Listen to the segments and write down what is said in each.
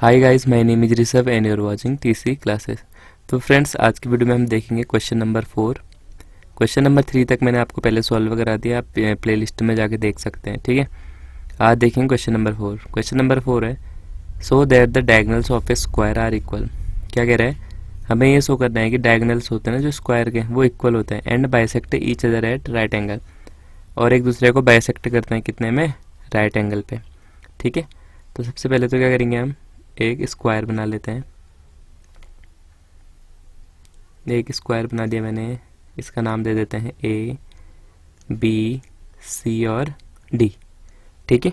Hi guys, my name is Rishabh and you are watching TC classes. तो friends, आज की video में हम देखेंगे क्वेश्चन नंबर 4। क्वेश्चन नंबर 3 तक मैंने आपको पहले सॉल्व करा दिया, आप प्लेलिस्ट में जाके देख सकते हैं। ठीक है, आज देखेंगे क्वेश्चन नंबर 4। क्वेश्चन नंबर 4 है, so that the diagonals of a square are equal. क्या कह रहा है, हमें ये शो करना है कि डायगोनल्स होते हैं ना जो स्क्वायर के, वो इक्वल होते हैं and bisect each other at right angle, और एक दूसरे को बाइसेक्ट करते हैं कितने में, राइट एंगल पे। ठीक है, तो सबसे पहले तो क्या करेंगे, हम एक स्क्वायर बना लेते हैं। एक स्क्वायर बना दिया मैंने, इसका नाम दे देते हैं ए बी सी और डी। ठीक है,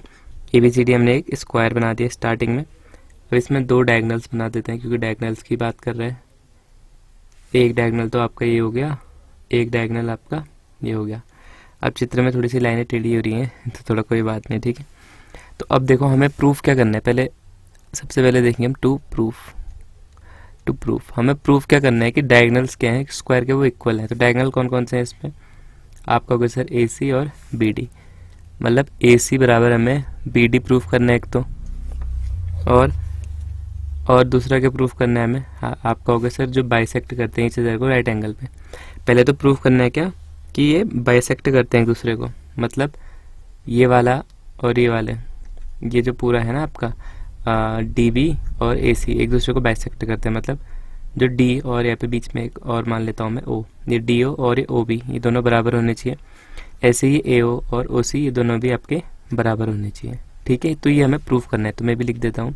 ए बी सी डी हमने एक स्क्वायर बना दिया स्टार्टिंग में। अब इसमें दो डायगोनल्स बना देते हैं क्योंकि डायगोनल्स की बात कर रहे हैं। एक डायगोनल तो आपका ये हो गया, एक डायगोनल आपका ये हो गया। अब चित्र में थोड़ी सी लाइनें टेढ़ी हो रही हैं तो थोड़ा कोई बात नहीं। ठीक है, तो अब देखो हमें प्रूफ क्या करना है। पहले सबसे पहले देखेंगे हम टू प्रूफ हमें प्रूफ क्या करना है कि डायगोनल्स क्या हैं स्क्वायर के, वो इक्वल है। तो डायगोनल कौन कौन से हैं इसमें, आपका होगा सर ए सी और बी डी। मतलब ए सी बराबर हमें बी डी प्रूफ करना है एक तो, और दूसरा क्या प्रूफ करना है हमें, आपका होगा सर जो बाइसेक्ट करते हैं इस चीज़ को राइट एंगल पे। पहले तो प्रूफ करना है क्या कि ये बाइसेक्ट करते हैं एक दूसरे को, मतलब ये वाला और ये वाले, ये जो पूरा है ना आपका डी बी और ए सी एक दूसरे को बाइसेक्ट करते हैं। मतलब जो डी और यहाँ पे बीच में एक और मान लेता हूँ मैं ओ, ये डी ओ और ये ओ बी, ये दोनों बराबर होने चाहिए। ऐसे ही ए ओ और ओ सी ये दोनों भी आपके बराबर होने चाहिए। ठीक है, तो ये हमें प्रूफ करना है। तो मैं भी लिख देता हूँ,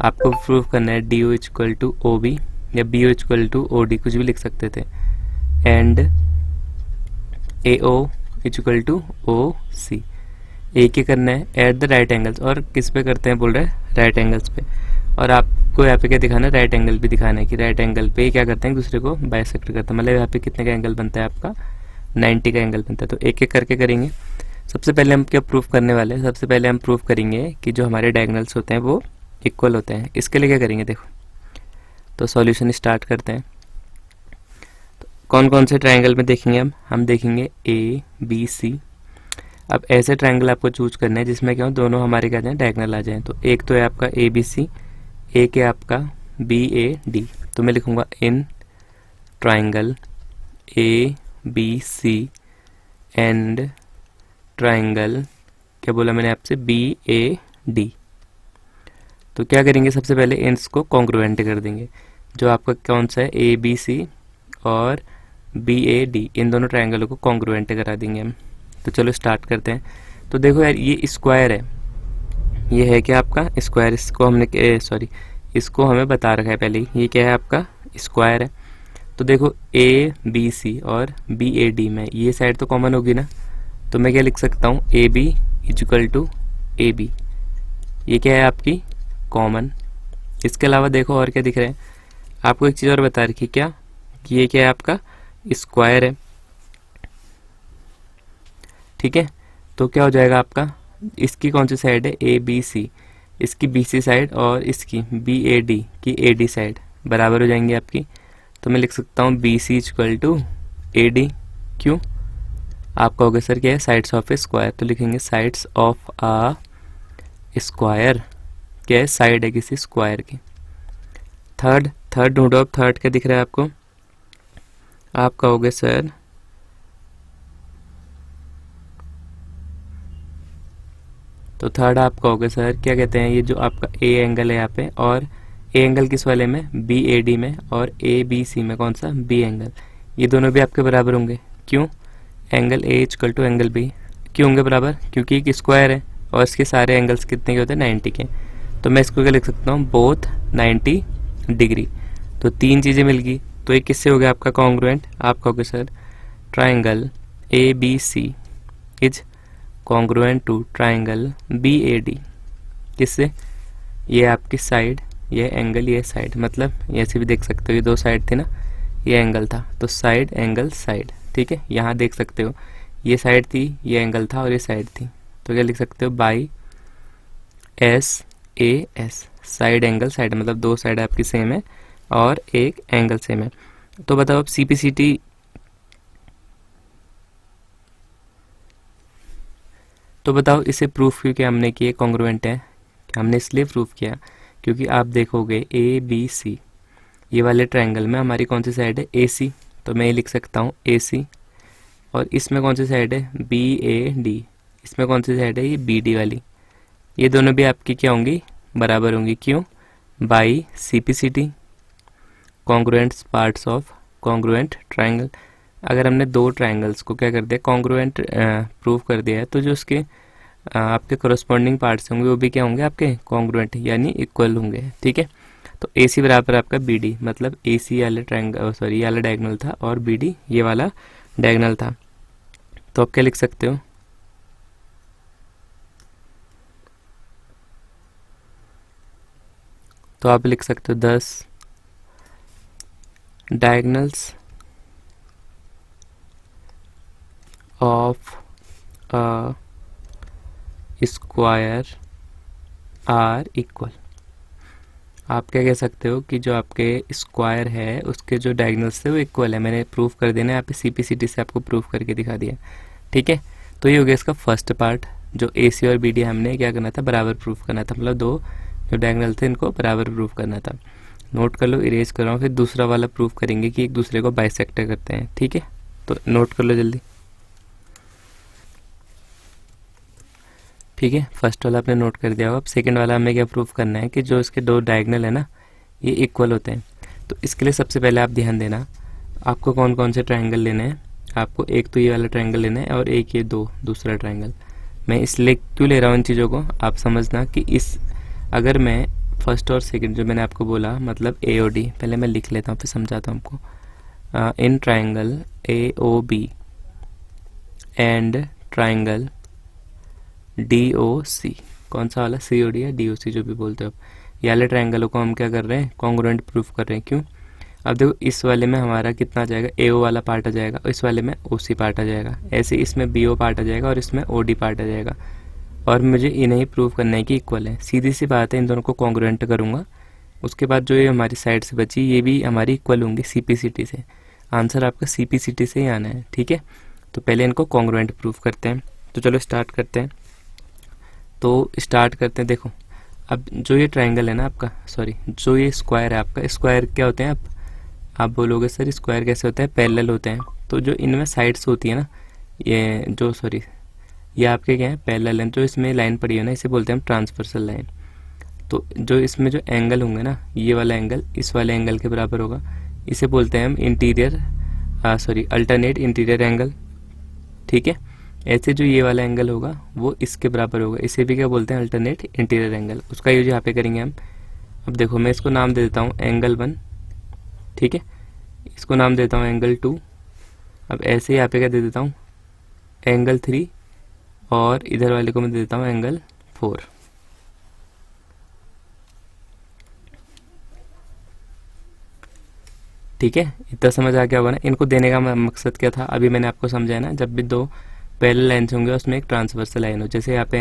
आपको प्रूफ करना है D O equal to O B या B O equal to O D, कुछ भी लिख सकते थे, and A O equal to O C. एक ही करना है एट द राइट एंगल्स, और किस पे करते हैं बोल रहे हैं, राइट एंगल्स पे। और आपको यहाँ पे क्या दिखाना है, राइट एंगल भी दिखाना है कि राइट एंगल पे क्या करते हैं दूसरे को बाइसेक्ट करते हैं। मतलब यहाँ पे कितने का एंगल बनता है आपका, 90 का एंगल बनता है। तो एक एक करके करेंगे। सबसे पहले हम क्या प्रूफ करने वाले हैं, सबसे पहले हम प्रूफ करेंगे कि जो हमारे डायगोनल्स होते हैं वो इक्वल होते हैं। इसके लिए क्या करेंगे देखो, तो सॉल्यूशन स्टार्ट करते हैं। तो कौन कौन से ट्राइंगल में देखेंगे हम देखेंगे ए बी सी। अब ऐसे ट्रायंगल आपको चूज करना है जिसमें क्या हो, दोनों हमारे क्या जाए, डायगोनल आ जाए। तो एक तो है आपका ए बी सी, एक है आपका बी ए डी। तो मैं लिखूंगा in triangle A B C and triangle, क्या बोला मैंने आपसे, बी ए डी। तो क्या करेंगे, सबसे पहले इन्स को कॉन्ग्रुएंट कर देंगे। जो आपका कौन सा है, ए बी सी और बी ए डी, इन दोनों ट्रायंगलों को कॉन्ग्रुएंट करा देंगे हम। तो चलो स्टार्ट करते हैं। तो देखो यार, ये स्क्वायर है, ये है क्या आपका स्क्वायर, इसको हमने सॉरी इसको हमें बता रखा है पहले ही, ये क्या है आपका स्क्वायर है। तो देखो ए बी सी और बी ए डी में ये साइड तो कॉमन होगी ना, तो मैं क्या लिख सकता हूँ, A B equal to A B, ये क्या है आपकी कॉमन। इसके अलावा देखो और क्या दिख रहा है आपको, एक चीज़ और बता रखी क्या, कि ये क्या है आपका स्क्वायर है। ठीक है, तो क्या हो जाएगा आपका, इसकी कौन सी साइड है, ए बी सी, इसकी बी सी साइड और इसकी बी ए डी की ए डी साइड बराबर हो जाएंगी आपकी। तो मैं लिख सकता हूँ B C equal to A D. क्यों, आपका होगा सर क्या है, साइड्स ऑफ ए स्क्वायर। तो लिखेंगे साइड्स ऑफ आ स्क्वायर, क्या है, साइड है किसी स्क्वायर की। थर्ड ढूंढो। अब थर्ड क्या दिख रहा है आपको, आपका होगा सर तो थर्ड आपका होगा सर क्या कहते हैं, ये जो आपका ए एंगल है यहाँ पे, और ए एंगल किस वाले में, बी ए डी में, और ए बी सी में कौन सा, बी एंगल, ये दोनों भी आपके बराबर होंगे। क्यों, angle A equal to angle B क्यों होंगे बराबर, क्योंकि एक स्क्वायर है और इसके सारे एंगल्स कितने के होते हैं, 90 के। तो मैं इसको क्या लिख सकता हूँ, बोथ 90 डिग्री। तो तीन चीज़ें मिल गई, तो एक किससे हो गया आपका कॉन्ग्रुएंट, आपका होगा sir triangle A B C is congruent to triangle B A D. किससे, ये आपकी साइड, ये एंगल, ये साइड, मतलब ऐसे भी देख सकते हो, ये दो साइड थी ना, ये एंगल था, तो साइड एंगल साइड। ठीक है, यहाँ देख सकते हो ये साइड थी, ये एंगल था और ये साइड थी। तो क्या लिख सकते हो, by S A S, side angle side, मतलब दो साइड आपकी सेम है और एक एंगल सेम है। तो बताओ अब सी पी सी टी, तो बताओ इसे प्रूफ क्यों किया हमने कि ये कॉन्ग्रुएंट है। हमने इसलिए प्रूफ किया क्योंकि आप देखोगे ए बी सी, ये वाले ट्रायंगल में हमारी कौन सी साइड है, ए सी, तो मैं ये लिख सकता हूँ ए सी। और इसमें कौन सी साइड है, बी ए डी, इसमें कौन सी साइड है, ये बी डी वाली। ये दोनों भी आपकी क्या होंगी, बराबर होंगी। क्यों, by C P C T, congruent parts of congruent triangle. अगर हमने दो ट्रायंगल्स को क्या कर दिया, कॉन्ग्रुएंट प्रूव कर दिया है, तो जो उसके आपके कोरस्पॉन्डिंग पार्ट्स होंगे वो भी क्या होंगे, आपके कॉन्ग्रुएंट यानी इक्वल होंगे। ठीक है, तो ए सी बराबर आपका बी डी, मतलब ए सी वाले ट्रायंगल, सॉरी ये वाला डायगोनल था और बी डी ये वाला डायगोनल था। तो आप क्या लिख सकते हो, तो आप लिख सकते हो 10 diagonals of a square are equal. आप क्या कह सकते हो कि जो आपके स्क्वायर है उसके जो डायगोनल्स थे वो इक्वल है। मैंने प्रूफ कर देना है, यहाँ पे सीपीसीटी से आपको प्रूफ करके दिखा दिया। ठीक है, तो ये हो गया इसका फर्स्ट पार्ट। जो ए सी और बी डी हमने क्या करना था, बराबर प्रूफ करना था, मतलब दो जो डायगोनल थे इनको बराबर प्रूफ करना था। नोट कर लो, इरेज कर रहा हूँ, फिर दूसरा वाला प्रूफ करेंगे कि एक दूसरे को बाइसेक्टर करते हैं। ठीक है, तो नोट कर लो जल्दी। ठीक है, फर्स्ट वाला आपने नोट कर दिया होगा। अब सेकंड वाला हमें क्या प्रूफ करना है कि जो इसके दो डायगोनल है ना ये इक्वल होते हैं। तो इसके लिए सबसे पहले आप ध्यान देना, आपको कौन कौन से ट्रायंगल लेने हैं। आपको एक तो ये वाला ट्रायंगल लेना है और एक ये दूसरा ट्रायंगल। मैं इसलिए क्यों ले रहा हूँ इन चीज़ों को, आप समझना कि इस अगर मैं फर्स्ट और सेकंड जो मैंने आपको बोला, मतलब ए ओ डी, पहले मैं लिख लेता हूँ फिर समझाता हूँ आपको। In triangle A O B and triangle D O C, कौन सा वाला, सी ओ डी या डी ओ सी जो भी बोलते हो, ये वाले ट्रायंगलों को हम क्या कर रहे हैं, कॉन्ग्रुएंट प्रूफ कर रहे हैं। क्यों, अब देखो इस वाले में हमारा कितना आ जाएगा, ए ओ वाला पार्ट आ जाएगा और इस वाले में ओ सी पार्ट आ जाएगा। ऐसे इसमें बी ओ पार्ट आ जाएगा और इसमें ओ डी पार्ट आ जाएगा। और मुझे इन्हें ही प्रूफ करना है कि इक्वल है। सीधी सी बात है, इन दोनों को कॉन्ग्रुएंट करूँगा, उसके बाद जो ये हमारी साइड से बची ये भी हमारी इक्वल होंगी सी पी सी टी से। आंसर आपका सी पी सी टी से ही आना है। ठीक है, तो पहले इनको कॉन्ग्रुएंट प्रूफ करते हैं। तो चलो स्टार्ट करते हैं। तो स्टार्ट करते हैं। देखो अब जो ये ट्रायंगल है ना आपका, सॉरी जो ये स्क्वायर है आपका, स्क्वायर क्या होते हैं, आप बोलोगे सर स्क्वायर कैसे होता है, पैरेलल होते हैं। तो जो इनमें साइड्स होती है ना, ये जो सॉरी ये आपके क्या है, पैरेलल है। जो इसमें लाइन पड़ी है ना इसे बोलते हैं हम ट्रांसवर्सल लाइन। तो जो इसमें जो एंगल होंगे ना, ये वाला एंगल इस वाले एंगल के बराबर होगा, इसे बोलते हैं हम interior sorry alternate interior angle. ठीक है, ऐसे जो ये वाला एंगल होगा वो इसके बराबर होगा, इसे भी क्या बोलते हैं, अल्टरनेट इंटीरियर एंगल। उसका यूज यहाँ पे करेंगे हम। अब देखो मैं इसको नाम दे देता हूँ एंगल 1, ठीक है, इसको नाम देता हूँ एंगल 2। अब ऐसे यहाँ पे क्या दे देता हूँ, एंगल 3, और इधर वाले को मैं दे देता हूँ एंगल 4। ठीक है, इतना समझ आ गया होगा ना। इनको देने का मकसद क्या था, अभी मैंने आपको समझाया ना, जब भी दो पैरेलल लाइन्स होंगे उसमें एक ट्रांसवर्सल लाइन हो, जैसे यहाँ पे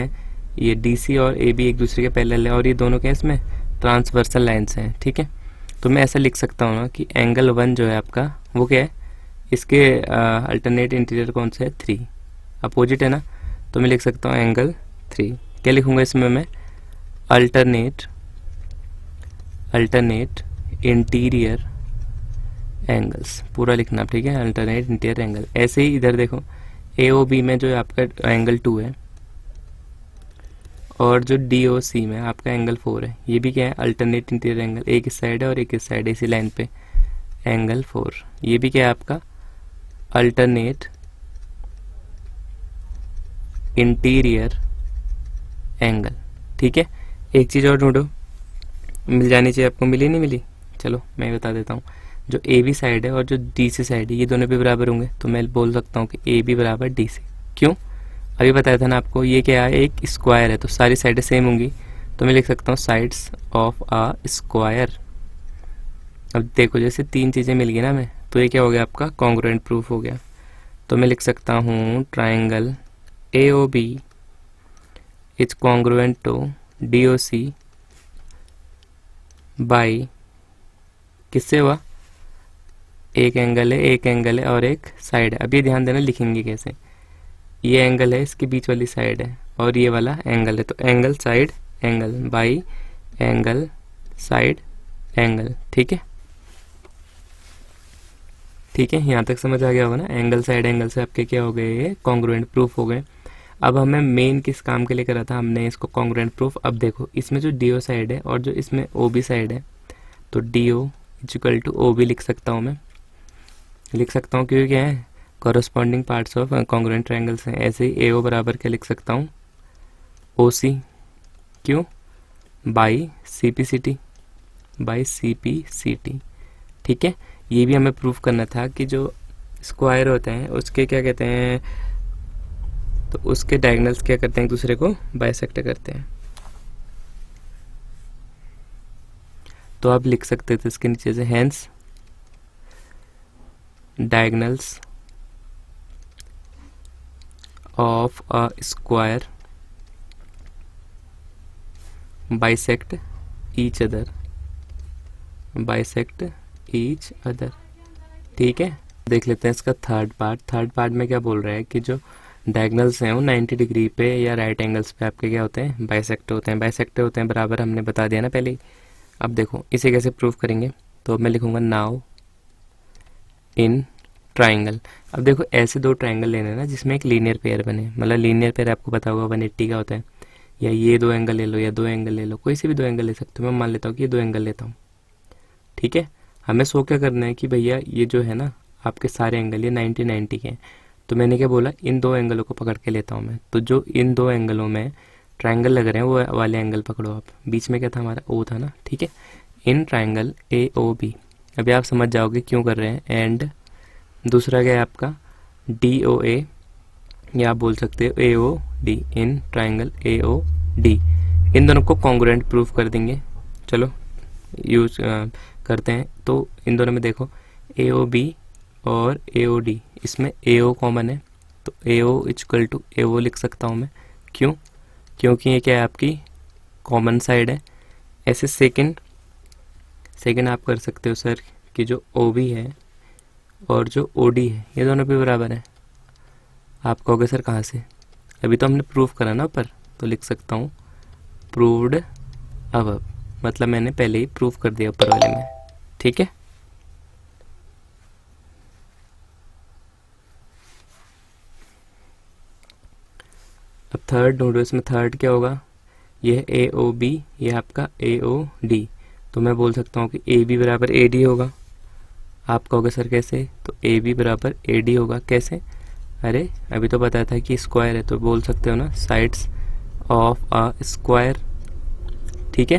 ये डी सी और ए बी एक दूसरे के पैरेलल है और ये दोनों के इसमें ट्रांसवर्सल लाइन्स हैं। ठीक है, तो मैं ऐसा लिख सकता हूँ ना कि एंगल 1 जो है आपका वो क्या है, इसके अल्टरनेट इंटीरियर कौन सा है, 3, अपोजिट है ना, तो मैं लिख सकता हूँ एंगल 3। क्या लिखूँगा इसमें मैं, अल्टरनेट इंटीरियर एंगल्स, पूरा लिखना। ठीक है, अल्टरनेट इंटीरियर एंगल। ऐसे ही इधर देखो ए ओ बी में जो आपका एंगल 2 है और जो डी ओ सी में आपका एंगल 4 है, ये भी क्या है, अल्टरनेट इंटीरियर एंगल। एक इस साइड है और एक इस साइड है, इसी लाइन पे एंगल 4। ये भी क्या है आपका अल्टरनेट इंटीरियर एंगल। ठीक है, एक चीज़ और ढूंढो, मिल जानी चाहिए आपको, मिली नहीं मिली, चलो मैं बता देता हूँ। जो ए बी साइड है और जो डी सी साइड है ये दोनों भी बराबर होंगे, तो मैं बोल सकता हूँ कि ए बी बराबर डी सी। क्यों, अभी बताया था ना आपको, ये क्या है, एक स्क्वायर है तो सारी साइडें सेम होंगी, तो मैं लिख सकता हूँ साइड्स ऑफ अ स्क्वायर। अब देखो जैसे 3 चीज़ें मिल गई ना हमें, तो ये क्या हो गया आपका कॉन्ग्रुएंट प्रूफ हो गया। तो मैं लिख सकता हूँ triangle A O B is congruent to D O C by, किससे हुआ, एक एंगल है और एक साइड है। अब ये ध्यान देना लिखेंगे कैसे, ये एंगल है, इसके बीच वाली साइड है और ये वाला एंगल है, तो angle side angle by angle side angle. ठीक है, ठीक है, यहाँ तक समझ आ गया होगा ना। एंगल साइड एंगल से आपके क्या हो गए, ये कॉन्ग्रुएंट प्रूफ हो गए। अब हमें मेन किस काम के लिए करा था, हमने इसको कॉन्ग्रुएंट प्रूफ। अब देखो इसमें जो डीओ साइड है और जो इसमें ओबी साइड है, तो डीओ इक्वल टू ओबी लिख सकता हूँ मैं, लिख सकता हूँ क्योंकि क्या है, corresponding parts of congruent triangles हैं। ऐसे ही एओ बराबर क्या लिख सकता हूँ, ओसी, क्यों, बाई सीपीसीटी, बाई सीपीसीटी। ठीक है, ये भी हमें प्रूफ करना था कि जो स्क्वायर होते हैं उसके क्या कहते हैं, तो उसके डायगोनल्स क्या करते हैं, एक दूसरे को बाइसेक्ट करते हैं। तो आप लिख सकते थे इसके नीचे से, hence diagonals of a square bisect each other, bisect each other. ठीक है, देख लेते हैं इसका थर्ड पार्ट। थर्ड पार्ट में क्या बोल रहा है कि जो डायगोनल्स हैं वो 90 डिग्री पे या राइट एंगल्स पे आपके क्या होते हैं, बाइसेक्ट होते हैं। बाइसेक्ट होते हैं बराबर हमने बता दिया ना पहले ही। अब देखो इसे कैसे प्रूफ करेंगे, तो मैं लिखूंगा नाउ इन ट्राइंगल। अब देखो ऐसे दो ट्राइंगल लेने ना जिसमें एक लीनियर पेयर बने, मतलब लीनियर पेयर आपको पता होगा 180 का होता है, या ये दो एंगल ले लो या दो एंगल ले लो, कोई से भी दो एंगल ले सकते हो। मैं मान लेता हूँ कि ये दो एंगल लेता हूँ। ठीक है, हमें सो क्या करना है कि भैया ये जो है ना आपके सारे एंगल ये 90-90 के हैं। तो मैंने क्या बोला, इन दो एंगलों को पकड़ के लेता हूँ मैं। तो जो इन दो एंगलों में ट्रायंगल लग रहे हैं वो वाले एंगल पकड़ो आप। बीच में क्या था हमारा, ओ था ना। ठीक है, इन ट्रायंगल ए ओ बी। अभी आप समझ जाओगे क्यों कर रहे हैं। एंड दूसरा क्या है आपका, डी ओ ए, या आप बोल सकते हो A O D, in triangle A O D. इन दोनों को कॉन्ग्रुएंट प्रूफ कर देंगे। चलो यूज करते हैं। तो इन दोनों में देखो ए ओ बी और ए ओ डी, इसमें ए ओ कॉमन है, तो ए ओ इक्वल टू ए ओ लिख सकता हूँ मैं। क्यों, क्योंकि ये क्या है आपकी कॉमन साइड है। ऐसे सेकंड आप कर सकते हो सर कि जो ओ बी है और जो ओ डी है ये दोनों भी बराबर है। आप कहोगे सर कहाँ से, अभी तो हमने प्रूफ करा ना ऊपर, तो लिख सकता हूँ प्रूव्ड अबव, मतलब मैंने पहले ही प्रूफ कर दिया ऊपर वाले में। ठीक है, अब थर्ड ढूंढो। इसमें थर्ड क्या होगा, यह ए ओ बी, ये आपका ए ओ डी। तो मैं बोल सकता हूँ कि ए बी बराबर ए डी होगा। आप कहोगे सर कैसे, तो ए बी बराबर ए डी होगा। कैसे, अरे अभी तो पता था कि स्क्वायर है, तो बोल सकते हो ना साइड्स ऑफ अ स्क्वायर। ठीक है,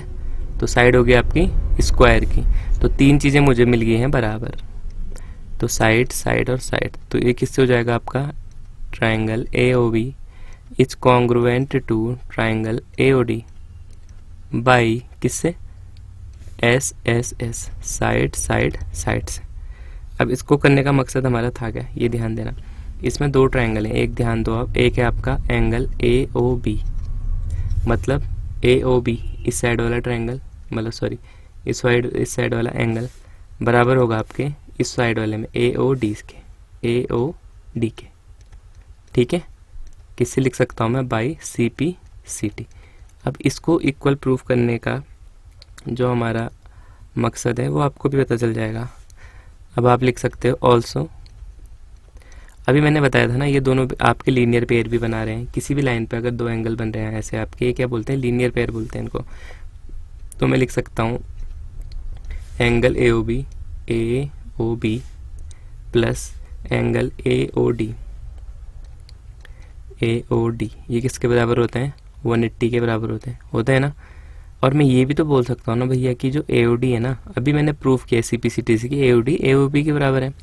तो साइड होगी आपकी स्क्वायर की। तो तीन चीज़ें मुझे मिल गई हैं बराबर, तो साइड साइड और साइड। तो ये किससे हो जाएगा आपका, triangle A O B is congruent to triangle A O D by किससे, S S S, side side side से। अब इसको करने का मकसद हमारा था क्या, ये ध्यान देना। इसमें दो ट्राइंगल हैं, एक ध्यान दो आप, एक है आपका एंगल ए ओ बी, मतलब ए ओ बी इस साइड वाला ट्राइंगल, मतलब सॉरी इस साइड वाला एंगल बराबर होगा आपके इस साइड वाले में ए ओ डी के, ए ओ डी के। ठीक है, किससे लिख सकता हूँ मैं, by C P C T. अब इसको इक्वल प्रूफ करने का जो हमारा मकसद है वो आपको भी पता चल जाएगा। अब आप लिख सकते हो ऑल्सो, अभी मैंने बताया था ना ये दोनों आपके लीनियर पेयर भी बना रहे हैं। किसी भी लाइन पे अगर दो एंगल बन रहे हैं ऐसे आपके, ये क्या बोलते हैं, लीनियर पेयर बोलते हैं इनको। तो मैं लिख सकता हूँ angle A O B plus angle A O D, ये किसके बराबर होते हैं, 180 के बराबर होते हैं ना। और मैं ये भी तो बोल सकता हूँ ना भैया कि जो ए ओ डी है ना, अभी मैंने प्रूफ किया सी पी सी टी सी की ए O D A O B के बराबर है।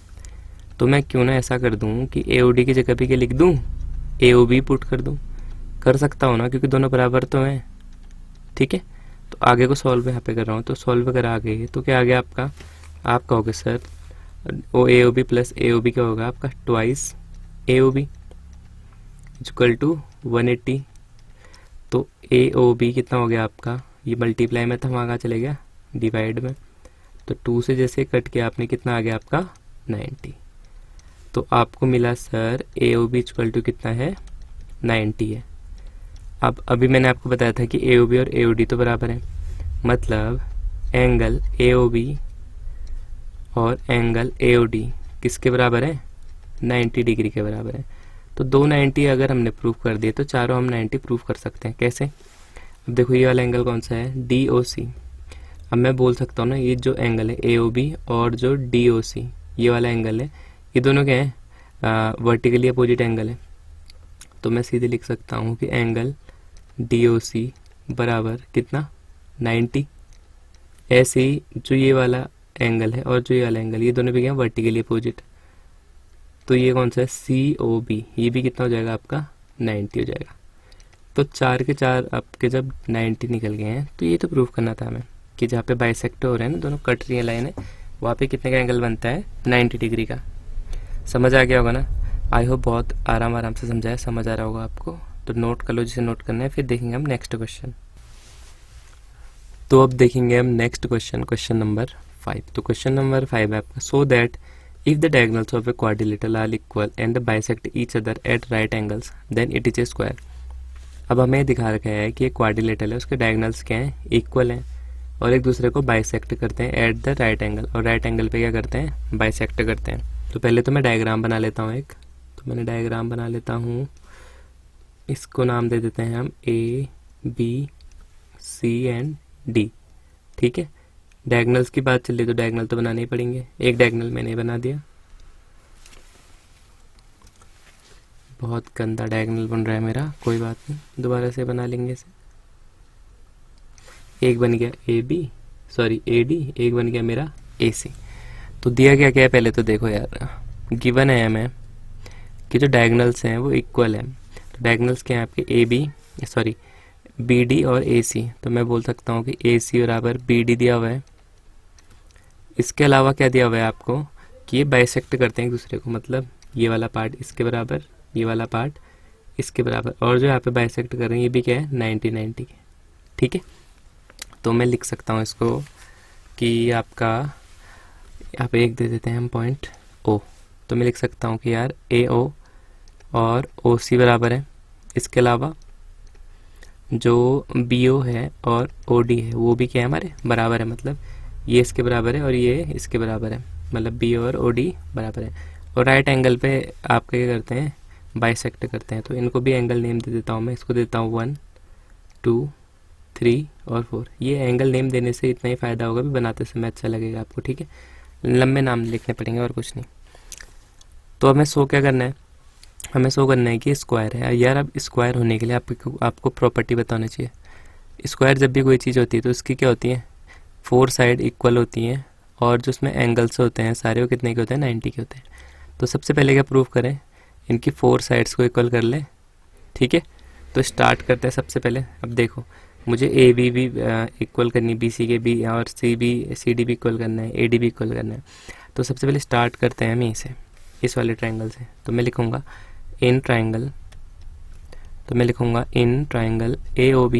तो मैं क्यों ना ऐसा कर दूं कि ए ओ डी की जगह पे क्या लिख दूं, ए ओ बी पुट कर दूं। कर सकता हूँ ना, क्योंकि दोनों बराबर तो हैं। ठीक है, तो आगे को सॉल्व यहाँ पे कर रहा हूँ, तो सॉल्व अगर आगे तो क्या आ गया आपका, आप कहोगे sir O A O B plus A O B क्या होगा आपका, twice A O B equal to 180। तो ए ओ बी कितना हो गया आपका, ये मल्टीप्लाई में था, वहाँ कहाँ चले गया, डिवाइड में। तो 2 से जैसे कट के आपने कितना आ गया आपका 90। तो आपको मिला sir A O B equal to कितना है, 90 है। अब अभी मैंने आपको बताया था कि ए ओ बी और ए ओ डी तो बराबर है, मतलब एंगल AOB और एंगल AOD किसके बराबर है? 90 डिग्री के बराबर है। तो दो 90 अगर हमने प्रूफ कर दिए तो चारों हम 90 प्रूफ कर सकते हैं। कैसे? अब देखो ये वाला एंगल कौन सा है? DOC। अब मैं बोल सकता हूँ ना, ये जो एंगल है AOB और जो DOC ये वाला एंगल है, ये दोनों क्या है? वर्टिकली अपोजिट एंगल है। तो मैं सीधे लिख सकता हूँ कि एंगल DOC बराबर कितना? 90। ऐसे ही जो ये वाला एंगल है और जो ये वाला एंगल, ये दोनों भी क्या है? Vertically opposite. तो ये कौन सा है? COB। ये भी कितना हो जाएगा आपका? 90 हो जाएगा। तो चार के चार आपके जब 90 निकल गए हैं तो ये तो प्रूफ करना था हमें कि जहाँ पे बाइसेक्ट हो रहे हैं ना, दोनों कट रही है लाइन है, वहाँ पे कितने का एंगल बनता है? 90 डिग्री का। समझ आ गया होगा ना? आई होप बहुत आराम से समझाया, समझ आ रहा होगा आपको। तो नोट कर लो जिसे नोट करना है, फिर देखेंगे हम नेक्स्ट क्वेश्चन। तो अब देखेंगे हम नेक्स्ट क्वेश्चन, क्वेश्चन नंबर 5। तो क्वेश्चन नंबर 5 है आपका, so that if the diagonals of a quadrilateral are equal and the bisect each other at right angles then it is a square. अब हमें दिखा रखा है कि एक क्वाड्रिलेटरल है, उसके डायगोनल्स क्या हैं? इक्वल हैं और एक दूसरे को बाइसेक्ट करते हैं एट द राइट एंगल, और राइट एंगल पे क्या करते हैं? बाइसेक्ट करते हैं। तो पहले तो मैं डायग्राम बना लेता हूँ एक। तो मैंने डायग्राम बना लेता हूँ, इसको नाम दे देते हैं हम ABC एंड D। ठीक है, डायगोनल्स की बात चल रही तो डायगोनल तो बनाने ही पड़ेंगे। एक डायगोनल मैंने बना दिया, बहुत गंदा डायगोनल बन रहा है मेरा, कोई बात नहीं, दोबारा से बना लेंगे इसे। एक बन गया AD, एक बन गया मेरा AC। तो दिया क्या क्या है पहले तो देखो यार, गिवन है हमें कि जो डायगोनल्स हैं वो इक्वल है। तो डायगोनल्स क्या है आपके BD और AC। तो मैं बोल सकता हूँ कि AC बराबर BD दिया हुआ है। इसके अलावा क्या दिया हुआ है आपको कि ये बाइसेक्ट करते हैं एक दूसरे को, मतलब ये वाला पार्ट इसके बराबर, ये वाला पार्ट इसके बराबर, और जो यहाँ पे बाइसेक्ट कर रहे हैं ये भी क्या है? 90 के। ठीक है, तो मैं लिख सकता हूँ इसको कि आपका यहाँ पे एक दे देते हैं हम पॉइंट O। तो मैं लिख सकता हूँ कि यार AO और OC बराबर है। इसके अलावा जो BO है और OD है वो भी क्या है? हमारे बराबर है, मतलब ये इसके बराबर है और ये इसके बराबर है, मतलब BO और OD बराबर है। और राइट एंगल पे आप क्या करते हैं? बाइसेक्ट करते हैं। तो इनको भी एंगल नेम दे देता हूँ मैं, इसको देता हूँ 1 2 3 और 4। ये एंगल नेम देने से इतना ही फ़ायदा होगा, भी बनाते समय अच्छा लगेगा आपको। ठीक है, लंबे नाम लिखने पड़ेंगे और कुछ नहीं। तो हमें शो क्या करना है? हमें शो करना है कि स्क्वायर है यार। अब स्क्वायर होने के लिए आपको प्रॉपर्टी बताना चाहिए। स्क्वायर जब भी कोई चीज़ होती है तो उसकी क्या होती है? 4 साइड इक्वल होती हैं, और जो उसमें एंगल्स होते हैं सारे वो कितने के होते हैं? 90 के होते हैं। तो सबसे पहले क्या प्रूफ करें? इनकी 4 साइड्स को इक्वल कर लें। ठीक है, तो स्टार्ट करते हैं सबसे पहले। अब देखो मुझे AB भी इक्वल करनी, BC के भी, और CD भी इक्वल करना है, AD भी इक्वल करना है। तो सबसे पहले स्टार्ट करते हैं हम यहीं से, इस वाले ट्रायंगल से। तो मैं लिखूँगा इन ट्रायंगल AOB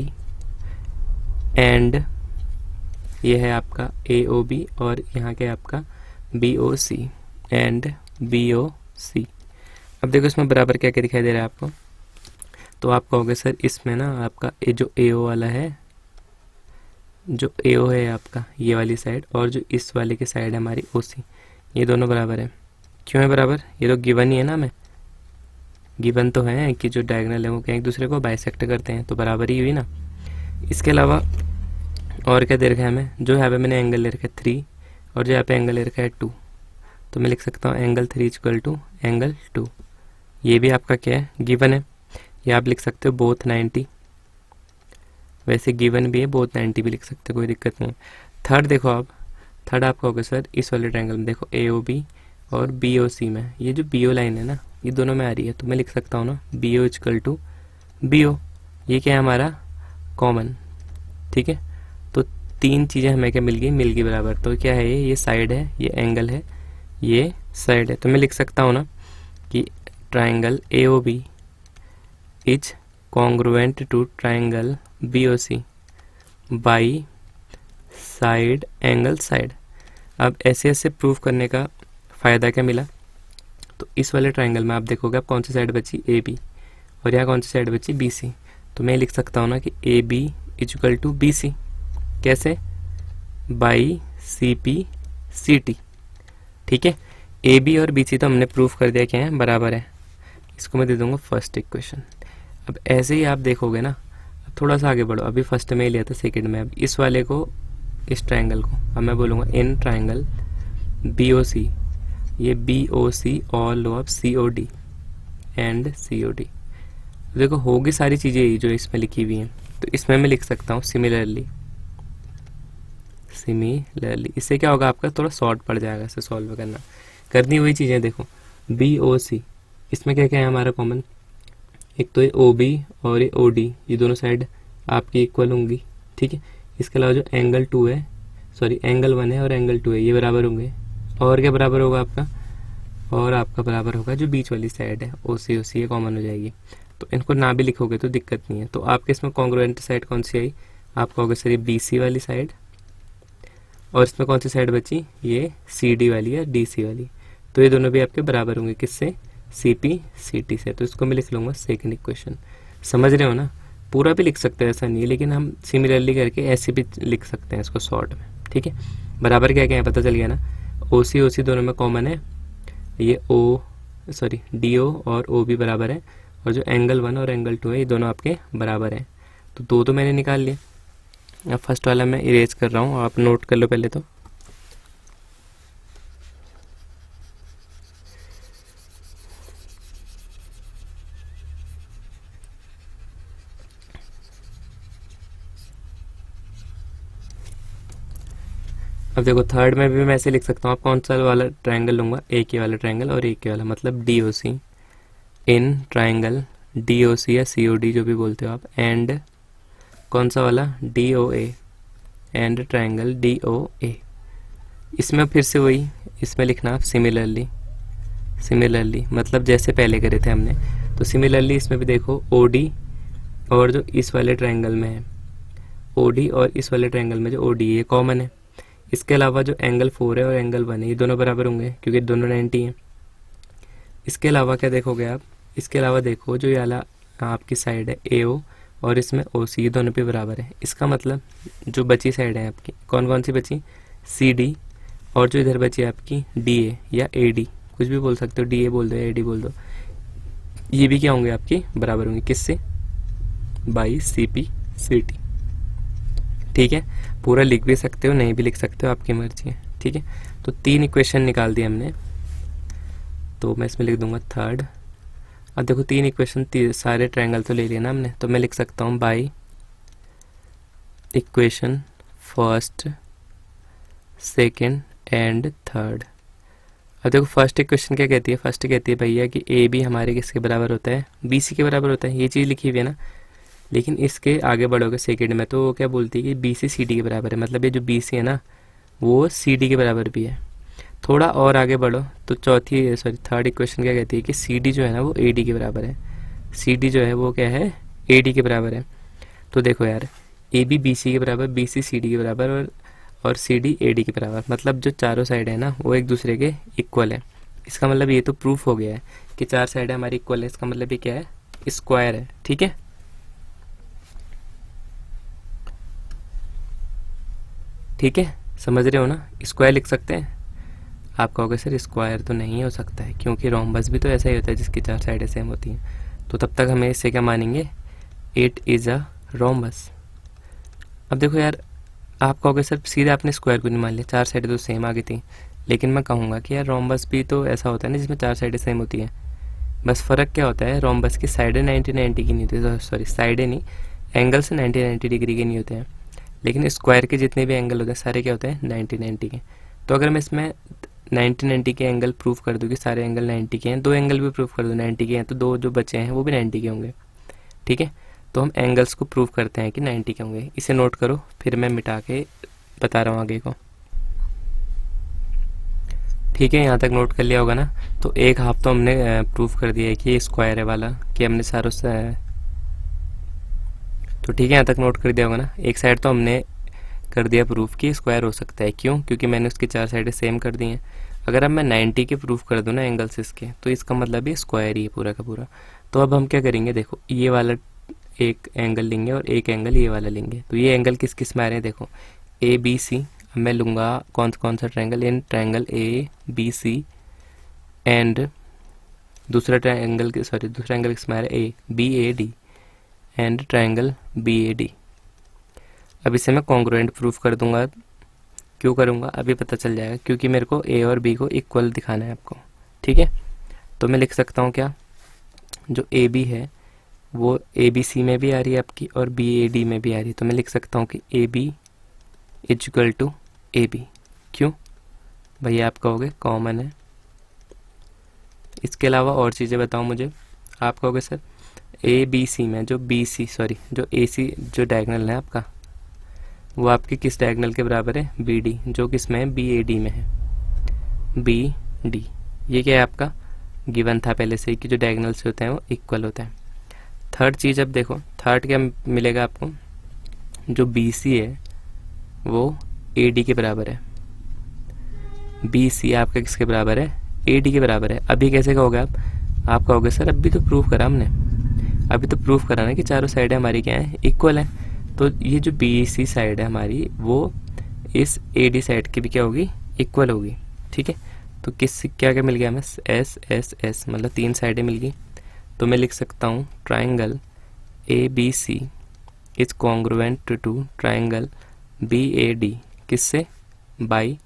एंड ये है आपका AOB, और यहाँ क्या है आपका BOC एंड BOC। अब देखो इसमें बराबर क्या क्या दिखाई दे रहा है आपको। तो आप कहोगे सर इसमें ना आपका जो AO वाला है, जो AO है आपका ये वाली साइड, और जो इस वाले की साइड है हमारी OC, ये दोनों बराबर है। क्यों है बराबर? ये तो गिवन ही है ना, हमें गिवन तो है कि जो डायगोनल है वो क्या एक दूसरे को बाइसेक्ट करते हैं, तो बराबर ही हुई ना। इसके अलावा और क्या दे रखा है हमें? जो यहाँ पे मैंने एंगल ले रखा है 3, और जो यहाँ पे एंगल ले रखा है 2। तो मैं लिख सकता हूँ एंगल 3 इक्वल टू एंगल 2। ये भी आपका क्या है? गिवन है। या आप लिख सकते हो बोथ 90, वैसे गिवन भी है, बोथ 90 भी लिख सकते हो, कोई दिक्कत नहीं। थर्ड देखो आप, थर्ड आपका होगा सर इस वाले ट्रायंगल में देखो AOB और BOC में, ये जो BO लाइन है ना ये दोनों में आ रही है। तो मैं लिख सकता हूँ ना BO इक्वल टू BO। ये क्या है हमारा? कॉमन। ठीक है, तो तीन चीज़ें हमें क्या मिल गई बराबर। तो क्या है ये साइड है, ये एंगल है, ये साइड है। तो मैं लिख सकता हूँ ना कि triangle AOB is congruent to triangle BOC by side angle side. अब ऐसे ऐसे प्रूफ करने का फ़ायदा क्या मिला? तो इस वाले ट्रायंगल में आप देखोगे आप कौन सी साइड बची? AB, और यहाँ कौन सी साइड बची? BC। तो मैं लिख सकता हूँ ना कि AB इक्वल टू BC। कैसे? By C P C T. ठीक है, ए बी और बी सी तो हमने प्रूफ कर दिया क्या है, बराबर है। इसको मैं दे दूंगा फर्स्ट इक्वेशन। अब ऐसे ही आप देखोगे ना, थोड़ा सा आगे बढ़ो, अभी फर्स्ट में ही लिया था, सेकंड में अब इस वाले को, इस ट्रायंगल को अब मैं बोलूँगा इन ट्रायंगल बी ओ सी, ये बी ओ सी और लो आप C O D and C O D. देखो होगी सारी चीज़ें यही जो इसमें लिखी हुई हैं, तो इसमें मैं लिख सकता हूँ सिमिलरली। सिमिलरली इससे क्या होगा, आपका थोड़ा शॉर्ट पड़ जाएगा इसे सॉल्व करना। करनी वही चीज़ें देखो, बी ओ सी, इसमें क्या क्या है हमारा कॉमन, एक तो ये ओ बी और ये ओ डी, ये दोनों साइड आपकी इक्वल होंगी। ठीक है, इसके अलावा जो एंगल 2 है, सॉरी एंगल 1 है और एंगल 2 है, ये बराबर होंगे। और क्या बराबर होगा आपका, और आपका बराबर होगा जो बीच वाली साइड है ओ सी ये कॉमन हो जाएगी। तो इनको ना भी लिखोगे तो दिक्कत नहीं है। तो आपके इसमें कॉन्ग्रुएंट साइड कौन सी आई, आप कहोगे सर ये बी सी वाली साइड, और इसमें कौन सी साइड बची, ये सी डी वाली या डी सी वाली। तो ये दोनों भी आपके बराबर होंगे किससे, सी पी सी टी से। तो इसको मैं लिख लूँगा सेकेंड इक्वेशन। समझ रहे हो ना, पूरा भी लिख सकते हैं ऐसा नहीं है, लेकिन हम सिमिलरली करके ऐसे भी लिख सकते हैं इसको शॉर्ट में। ठीक है, बराबर क्या क्या है पता चल गया ना, ओ सी दोनों में कॉमन है, ये डी ओ और ओ भी बराबर है, और जो एंगल 1 और एंगल 2 है ये दोनों आपके बराबर हैं। तो दो तो मैंने निकाल लिए। अब फर्स्ट वाला मैं इरेज कर रहा हूँ, आप नोट कर लो पहले तो। अब देखो थर्ड में भी मैं ऐसे लिख सकता हूँ, आप कौन सा वाला ट्रायंगल लूँगा, एक ही वाला ट्रायंगल और एक ही वाला, मतलब D O C, in triangle D O C या सी ओ डी जो भी बोलते हो आप, एंड कौन सा वाला, D O A, and triangle D O A. इसमें फिर से वही, इसमें लिखना आप सिमिलरली, सिमिलरली मतलब जैसे पहले करे थे हमने। तो सिमिलरली इसमें भी देखो ओ डी और जो इस वाले ट्रायंगल में है ओ डी, और इस वाले ट्रायंगल में जो ओ डी है ये कॉमन है। इसके अलावा जो एंगल 4 है और एंगल 1 है ये दोनों बराबर होंगे क्योंकि दोनों 90 हैं। इसके अलावा क्या देखोगे आप, इसके अलावा देखो जो ये वाला आपकी साइड है ए ओ और इसमें ओ सी, ये दोनों भी बराबर है। इसका मतलब जो बची साइड है आपकी, कौन कौन सी बची, सी डी, और जो इधर बची आपकी डी ए या ए डी, कुछ भी बोल सकते हो, डी ए बोल दो या ए डी बोल दो, ये भी क्या होंगे आपकी बराबर होंगे किससे, by C P C T. ठीक है, पूरा लिख भी सकते हो नहीं भी लिख सकते हो, आपकी मर्जी है। ठीक है, तो 3 इक्वेशन निकाल दी हमने, तो मैं इसमें लिख दूंगा थर्ड। अब देखो 3 इक्वेशन, सारे ट्रायंगल तो ले लिया ना हमने, तो मैं लिख सकता हूँ by equation first second and third. अब देखो फर्स्ट इक्वेशन क्या कहती है, फर्स्ट कहती है भैया कि ए बी हमारे किसके बराबर होता है, बी सी के बराबर होता है, ये चीज़ लिखी हुई है ना। लेकिन इसके आगे बढ़ोगे सेकंड में तो वो क्या बोलती है कि बी सी सी डी के बराबर है, मतलब ये जो बी सी है ना वो सी डी के बराबर भी है। थोड़ा और आगे बढ़ो तो थर्ड इक्वेशन क्या कहती है कि सी डी जो है ना वो ए डी के बराबर है, सी डी जो है वो क्या है ए डी के बराबर है। तो देखो यार, ए बी सी के बराबर, बी सी डी के बराबर, और सी डी ए डी के बराबर, मतलब जो चारों साइड है ना वो एक दूसरे के इक्वल है। इसका मतलब ये तो प्रूफ हो गया है कि चार साइड हमारी इक्वल है, इसका मतलब ये क्या है, स्क्वायर है। ठीक है, ठीक है, समझ रहे हो ना, स्क्वायर लिख सकते हैं। आप कहोगे सर स्क्वायर तो नहीं हो सकता है क्योंकि रोम्बस भी तो ऐसा ही होता है जिसकी चार साइडें सेम होती हैं। तो तब तक हमें इससे क्या मानेंगे, इट इज़ अ रोम्बस। अब देखो यार, आप कहोगे सर सीधे आपने स्क्वायर को नहीं मान लिया, चार साइडें तो सेम आ गई थी। लेकिन मैं कहूँगा कि यार रोम्बस भी तो ऐसा होता है ना जिसमें चार साइडें सेम होती हैं, बस फ़र्क क्या होता है, रोम्बस की साइडें 90 की नहीं होती, सॉरी साइडें नहीं, एंगल से 90 डिग्री के नहीं होते हैं। लेकिन स्क्वायर के जितने भी एंगल होते हैं सारे क्या होते हैं 90 के। तो अगर मैं इसमें 90 के एंगल प्रूफ कर दूँ कि सारे एंगल 90 के हैं, दो एंगल भी प्रूफ कर दूँ 90 के हैं, तो दो जो बचे हैं वो भी 90 के होंगे। ठीक है, तो हम एंगल्स को प्रूफ करते हैं कि 90 के होंगे। इसे नोट करो, फिर मैं मिटा के बता रहा हूँ आगे को। ठीक है, यहाँ तक नोट कर लिया होगा ना। तो एक हाफ तो हमने प्रूफ कर दिया है कि ये स्क्वायर है वाला, कि हमने सारों से, तो ठीक है यहाँ तक नोट कर दिया होगा ना। एक साइड तो हमने कर दिया प्रूफ कि स्क्वायर हो सकता है, क्यों, क्योंकि मैंने उसकी चार साइडें सेम कर दी हैं। अगर अब मैं 90 के प्रूफ कर दूँ ना एंगल्स इसके, तो इसका मतलब ये स्क्वायर ही है पूरा का पूरा। तो अब हम क्या करेंगे, देखो ये वाला एक एंगल लेंगे और एक एंगल ये वाला लेंगे। तो ये एंगल किस किस में आ रहे हैं, देखो ए बी सी अब मैं लूँगा कौन सा ट्रायंगल, in triangle A B C and दूसरा एंगल किसमें आ रहा है, A B A D and triangle B A D. अब इसे मैं कॉन्ग्रुएंट प्रूफ कर दूंगा। क्यों करूँगा अभी पता चल जाएगा, क्योंकि मेरे को ए और बी को इक्वल दिखाना है आपको, ठीक है। तो मैं लिख सकता हूँ क्या, जो ए बी है वो ए बी सी में भी आ रही है आपकी और बी ए डी में भी आ रही है। तो मैं लिख सकता हूँ कि A B equal to A B. क्यों भैया, आप कहोगे कॉमन है। इसके अलावा और चीज़ें बताओ मुझे। आप कहोगे सर ए बी सी में जो ए सी जो डायगोनल है आपका, वो आपके किस डायगोनल के बराबर है, बी डी, जो किस में है, बी ए डी में है, बी डी। ये क्या है आपका गिवन था पहले से ही कि जो डायगोनल्स होते हैं वो इक्वल होते हैं। थर्ड चीज़, अब देखो थर्ड क्या मिलेगा आपको, जो बी सी है वो ए डी के बराबर है। बी सी आपका किसके बराबर है, ए डी के बराबर है। अभी कैसे कहोगे आप कहोगे सर अभी तो प्रूफ करा हमने, अभी तो प्रूफ करा ना कि चारों साइडें हमारी क्या है, इक्वल है। तो ये जो बी सी साइड है हमारी वो इस ए डी साइड की भी क्या होगी, इक्वल होगी, ठीक है। तो किस क्या क्या मिल गया हमें, एस एस एस, मतलब 3 साइडें मिल गई। तो मैं लिख सकता हूँ triangle A B C is congruent to triangle B A D, किससे, बाई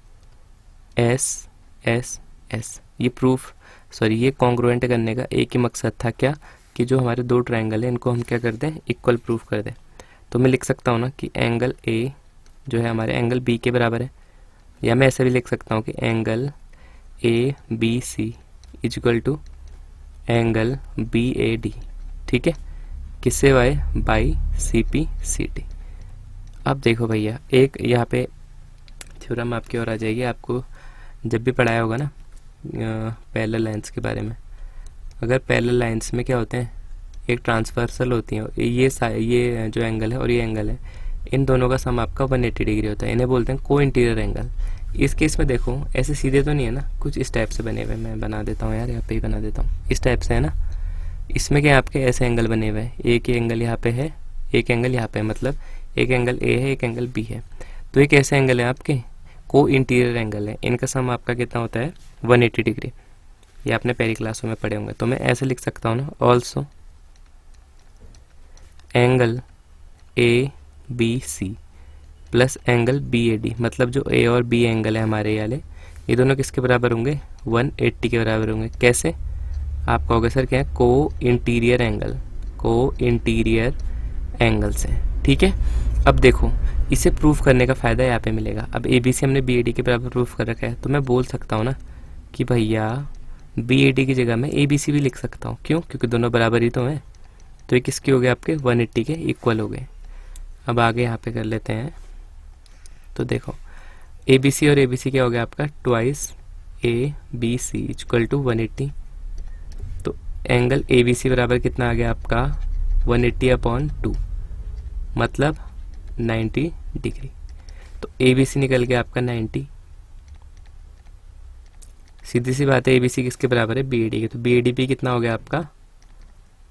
एस एस एस। ये कॉन्ग्रुएंट करने का एक ही मकसद था, क्या, कि जो हमारे 2 ट्राइंगल हैं इनको हम क्या कर दें, इक्वल प्रूफ कर दें। तो मैं लिख सकता हूँ ना कि एंगल ए जो है हमारे एंगल बी के बराबर है, या मैं ऐसे भी लिख सकता हूँ कि angle A B C equal to angle B A D, ठीक है, किससे why, by C P C T. अब देखो भैया एक यहाँ पे थ्योरम आपकी और आ जाएगी, आपको जब भी पढ़ाया होगा ना पैरेलल लाइंस के बारे में। अगर पैरेलल लाइंस में क्या होते हैं, एक ट्रांसवर्सल होती है, ये जो एंगल है और ये एंगल है, इन दोनों का सम आपका 180 डिग्री होता है, इन्हें बोलते हैं को इंटीरियर एंगल। इस केस में देखो ऐसे सीधे तो नहीं है ना, कुछ इस टाइप से बने हुए, मैं बना देता हूँ यार, यहाँ पे ही बना देता हूँ, इस टाइप से है ना। इसमें क्या आपके ऐसे एंगल बने हुए हैं, एक एंगल यहाँ पे है, एक एंगल यहाँ पे है, मतलब एक एंगल ए है, एक एंगल बी है। तो एक ऐसे एंगल है आपके को इंटीरियर एंगल है, इनका सम आपका कितना होता है, 180 डिग्री। ये आपने पहली क्लासों में पढ़े होंगे। तो मैं ऐसे लिख सकता हूँ ना, also angle A B C plus angle B A D, मतलब जो ए और बी एंगल है हमारे वाले, ये दोनों किसके बराबर होंगे, 180 के बराबर होंगे। कैसे, आप कहोगे सर क्या है, को इंटीरियर एंगल से, ठीक है। अब देखो इसे प्रूफ करने का फ़ायदा यहाँ पे मिलेगा। अब ए बी सी हमने बी ए डी के बराबर प्रूफ कर रखा है, तो मैं बोल सकता हूँ ना कि भैया बी ए डी की जगह मैं ए बी सी भी लिख सकता हूँ। क्यों, क्योंकि दोनों बराबर ही तो हैं। तो ये किसके हो गए, आपके 180 के इक्वल हो गए। अब आगे यहाँ पे कर लेते हैं। तो देखो ए बी सी और ए बी सी क्या हो गया आपका, twice A B C equal to 180। तो एंगल ए बी सी बराबर कितना आ गया आपका, 180/2, मतलब 90 डिग्री। तो ए बी सी निकल गया आपका 90। सीधी सी बात है, ए बी सी किसके बराबर है, बी ए डी के। तो बी ए डी भी कितना हो गया आपका,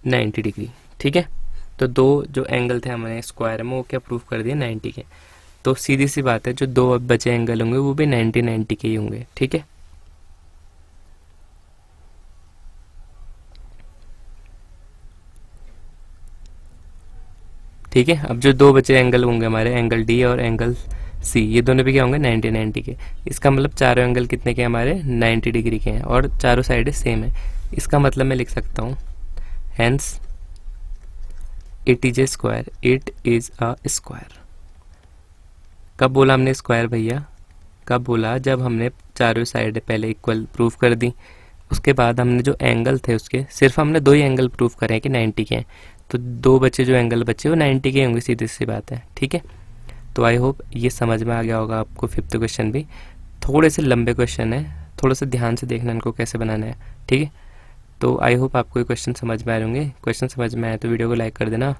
90 डिग्री, ठीक है। तो 2 जो एंगल थे हमारे स्क्वायर में वो क्या प्रूफ कर दिए, 90 के। तो सीधी सी बात है, जो 2 बचे एंगल होंगे वो भी 90 के ही होंगे, ठीक है। ठीक है, अब जो 2 बचे एंगल होंगे हमारे, एंगल डी और एंगल सी, ये दोनों भी क्या होंगे, 90 के। इसका मतलब चारों एंगल कितने के हमारे, 90 डिग्री के हैं और चारों साइडें सेम है। इसका मतलब मैं लिख सकता हूँ hence it is a square, it is a square. कब बोला हमने स्क्वायर भैया, कब बोला, जब हमने चारों साइड पहले इक्वल प्रूफ कर दी, उसके बाद हमने जो एंगल थे उसके सिर्फ हमने 2 ही एंगल प्रूफ करे हैं कि 90 के हैं। तो 2 बचे जो एंगल बचे वो 90 के होंगे, सीधी सी बात है, ठीक है। तो आई होप ये समझ में आ गया होगा आपको। 5th क्वेश्चन भी थोड़े से लंबे क्वेश्चन है, थोड़ा सा ध्यान से देखना इनको कैसे बनाना है, ठीक है। तो आई होप आपको ये क्वेश्चन समझ में आ रहे होंगे। क्वेश्चन समझ में आए तो वीडियो को लाइक कर देना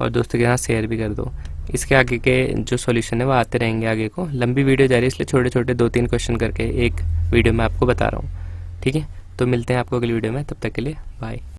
और दोस्तों के साथ शेयर भी कर दो। इसके आगे के जो सॉल्यूशन है वो आते रहेंगे आगे को। लंबी वीडियो जा रही है इसलिए छोटे छोटे 2-3 क्वेश्चन करके एक वीडियो में आपको बता रहा हूँ, ठीक है। तो मिलते हैं आपको अगली वीडियो में, तब तक के लिए बाय।